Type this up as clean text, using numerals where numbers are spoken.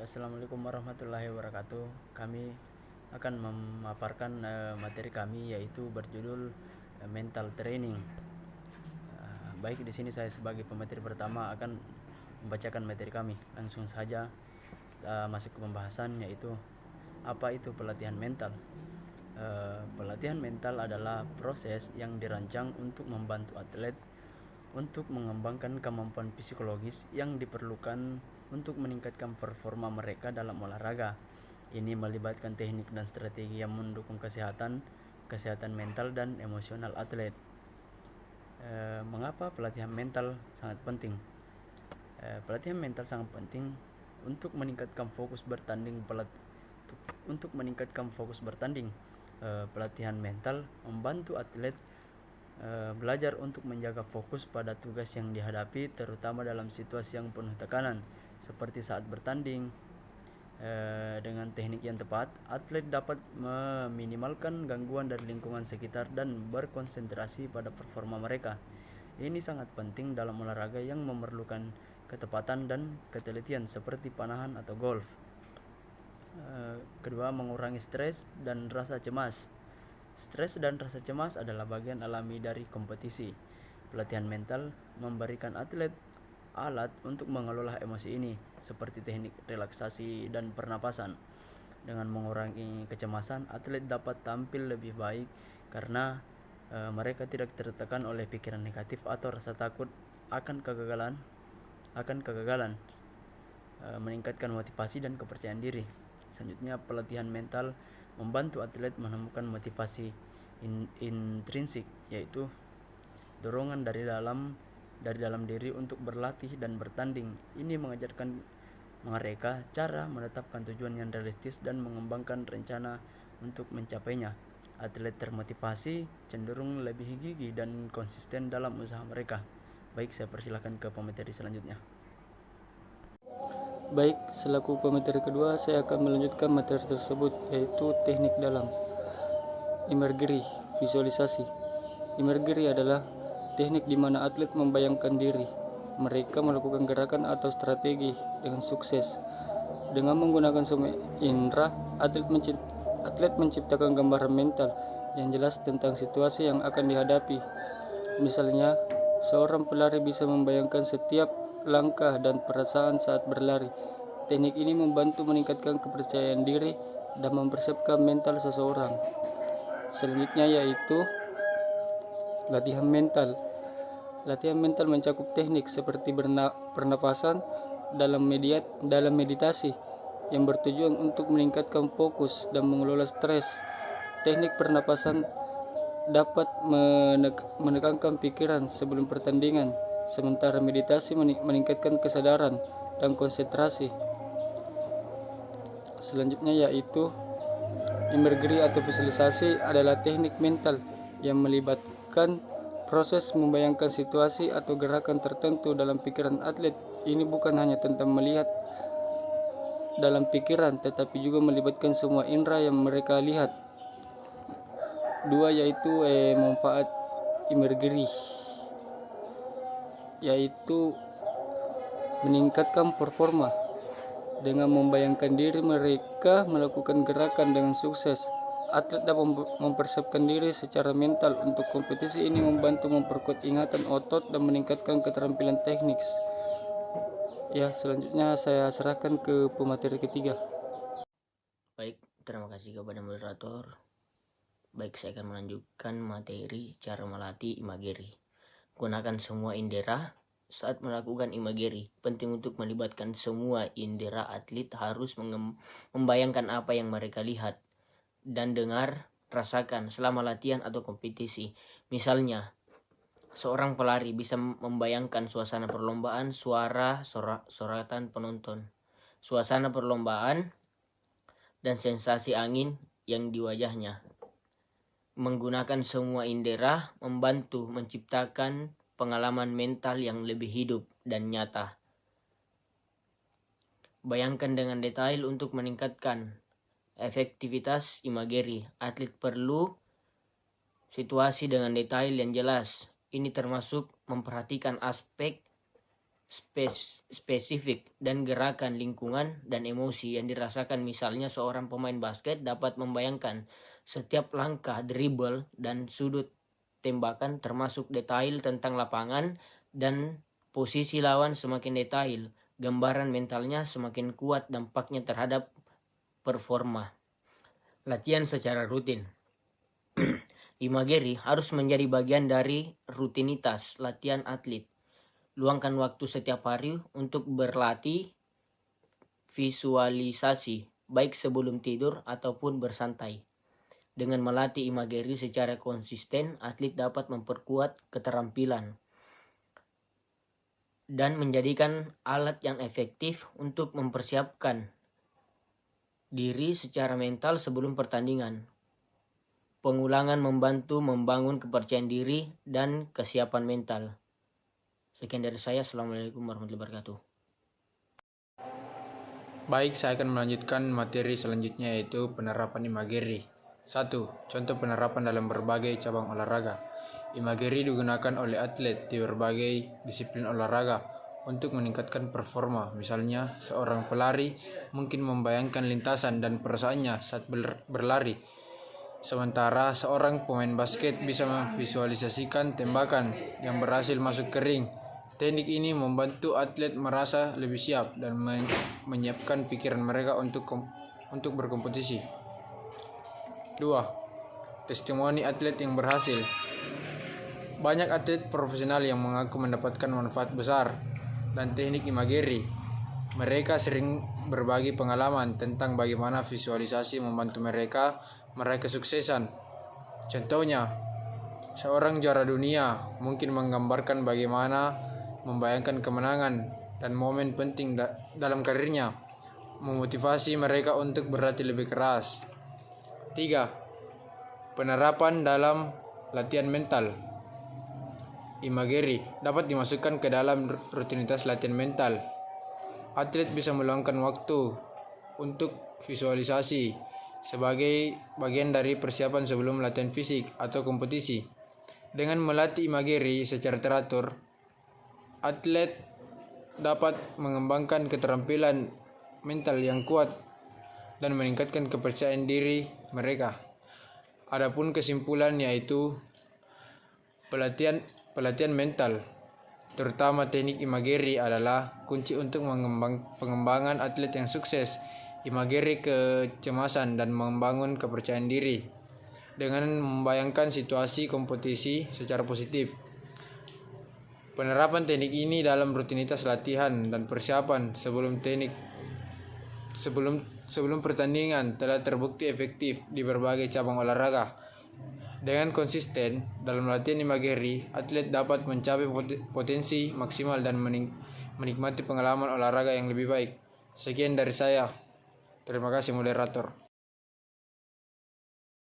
Assalamualaikum warahmatullahi wabarakatuh. Kami akan memaparkan materi kami yaitu berjudul mental training. Baik, di sini saya sebagai pemateri pertama akan membacakan materi kami. Langsung saja masuk ke pembahasan, yaitu apa itu pelatihan mental. Pelatihan mental adalah proses yang dirancang untuk membantu atlet untuk mengembangkan kemampuan psikologis yang diperlukan untuk meningkatkan performa mereka dalam olahraga. Ini melibatkan teknik dan strategi yang mendukung kesehatan mental dan emosional atlet. Mengapa pelatihan mental sangat penting? Pelatihan mental sangat penting untuk meningkatkan fokus bertanding. Pelatihan mental membantu atlet belajar untuk menjaga fokus pada tugas yang dihadapi, terutama dalam situasi yang penuh tekanan seperti saat bertanding. Dengan teknik yang tepat, atlet dapat meminimalkan gangguan dari lingkungan sekitar dan berkonsentrasi pada performa mereka. Ini sangat penting dalam olahraga yang memerlukan ketepatan dan ketelitian seperti panahan atau golf. Kedua, mengurangi stres dan rasa cemas. Stres dan rasa cemas adalah bagian alami dari kompetisi. Pelatihan mental memberikan atlet alat untuk mengelola emosi ini, seperti teknik relaksasi dan pernapasan. Dengan mengurangi kecemasan, atlet dapat tampil lebih baik karena mereka tidak tertekan oleh pikiran negatif atau rasa takut akan kegagalan. Meningkatkan motivasi dan kepercayaan diri. Selanjutnya, pelatihan mental membantu atlet menemukan motivasi intrinsik, yaitu dorongan dari dalam diri untuk berlatih dan bertanding. Ini mengajarkan mereka cara menetapkan tujuan yang realistis dan mengembangkan rencana untuk mencapainya. Atlet termotivasi cenderung lebih gigih dan konsisten dalam usaha mereka. Baik, saya persilahkan ke pemateri selanjutnya. Baik, selaku pemateri kedua, saya akan melanjutkan materi tersebut, yaitu teknik dalam. Imagery, visualisasi. Imagery adalah teknik di mana atlet membayangkan diri. Mereka melakukan gerakan atau strategi dengan sukses. Dengan menggunakan semua indera, atlet menciptakan gambaran mental yang jelas tentang situasi yang akan dihadapi. Misalnya, seorang pelari bisa membayangkan setiap langkah dan perasaan saat berlari. Teknik ini membantu meningkatkan kepercayaan diri dan mempersiapkan mental seseorang. Selanjutnya yaitu latihan mental. Latihan mental mencakup teknik seperti pernapasan dalam meditasi yang bertujuan untuk meningkatkan fokus dan mengelola stres. Teknik pernapasan dapat menekankan pikiran sebelum pertandingan, sementara meditasi meningkatkan kesadaran dan konsentrasi. Selanjutnya yaitu imagery atau visualisasi adalah teknik mental yang melibatkan proses membayangkan situasi atau gerakan tertentu dalam pikiran atlet. Ini bukan hanya tentang melihat dalam pikiran, tetapi juga melibatkan semua indera yang mereka lihat. Dua yaitu manfaat imagery, yaitu meningkatkan performa. Dengan membayangkan diri mereka melakukan gerakan dengan sukses, atlet dapat mempersiapkan diri secara mental untuk kompetisi. Ini membantu memperkuat ingatan otot dan meningkatkan keterampilan teknik. Ya, selanjutnya saya serahkan ke pemateri ketiga. Baik, terima kasih kepada moderator. Baik, saya akan melanjutkan materi cara melatih imagery. Gunakan semua indera saat melakukan imagery. Penting untuk melibatkan semua indera. Atlet harus membayangkan apa yang mereka lihat dan dengar, rasakan selama latihan atau kompetisi. Misalnya, seorang pelari bisa membayangkan suasana perlombaan, soratan penonton, suasana perlombaan, dan sensasi angin yang di wajahnya. Menggunakan semua indera membantu menciptakan pengalaman mental yang lebih hidup dan nyata. Bayangkan dengan detail untuk meningkatkan efektivitas imagery. Atlet perlu situasi dengan detail yang jelas. Ini termasuk memperhatikan aspek spesifik dan gerakan lingkungan dan emosi yang dirasakan. Misalnya seorang pemain basket dapat membayangkan setiap langkah dribble dan sudut tembakan, termasuk detail tentang lapangan dan posisi lawan. Semakin detail gambaran mentalnya, semakin kuat dampaknya terhadap performa. Latihan secara rutin. Imagery harus menjadi bagian dari rutinitas latihan atlet. Luangkan waktu setiap hari untuk berlatih visualisasi, baik sebelum tidur ataupun bersantai. Dengan melatih imagery secara konsisten, atlet dapat memperkuat keterampilan dan menjadikan alat yang efektif untuk mempersiapkan diri secara mental sebelum pertandingan. Pengulangan membantu membangun kepercayaan diri dan kesiapan mental. Sekian dari saya. Assalamualaikum warahmatullahi wabarakatuh. Baik, saya akan melanjutkan materi selanjutnya, yaitu penerapan imagery. 1. Contoh penerapan dalam berbagai cabang olahraga. Imagery digunakan oleh atlet di berbagai disiplin olahraga untuk meningkatkan performa. Misalnya, seorang pelari mungkin membayangkan lintasan dan perasaannya saat berlari. Sementara seorang pemain basket bisa memvisualisasikan tembakan yang berhasil masuk ke ring. Teknik ini membantu atlet merasa lebih siap dan menyiapkan pikiran mereka untuk berkompetisi. 2. Testimoni atlet yang berhasil. Banyak atlet profesional yang mengaku mendapatkan manfaat besar dan teknik imagery. Mereka sering berbagi pengalaman tentang bagaimana visualisasi membantu mereka meraih kesuksesan. Contohnya, seorang juara dunia mungkin menggambarkan bagaimana membayangkan kemenangan dan momen penting dalam karirnya, memotivasi mereka untuk berlatih lebih keras. 3. Penerapan dalam latihan mental. Imagery dapat dimasukkan ke dalam rutinitas latihan mental. Atlet bisa meluangkan waktu untuk visualisasi sebagai bagian dari persiapan sebelum latihan fisik atau kompetisi. Dengan melatih imagery secara teratur, atlet dapat mengembangkan keterampilan mental yang kuat dan meningkatkan kepercayaan diri mereka. Adapun kesimpulan yaitu pelatihan mental, terutama teknik imagery, adalah kunci untuk pengembangan atlet yang sukses. Imagery kecemasan dan membangun kepercayaan diri dengan membayangkan situasi kompetisi secara positif. Penerapan teknik ini dalam rutinitas latihan dan persiapan sebelum pertandingan telah terbukti efektif di berbagai cabang olahraga. Dengan konsisten dalam latihan imagery, atlet dapat mencapai potensi maksimal dan menikmati pengalaman olahraga yang lebih baik. Sekian dari saya. Terima kasih moderator.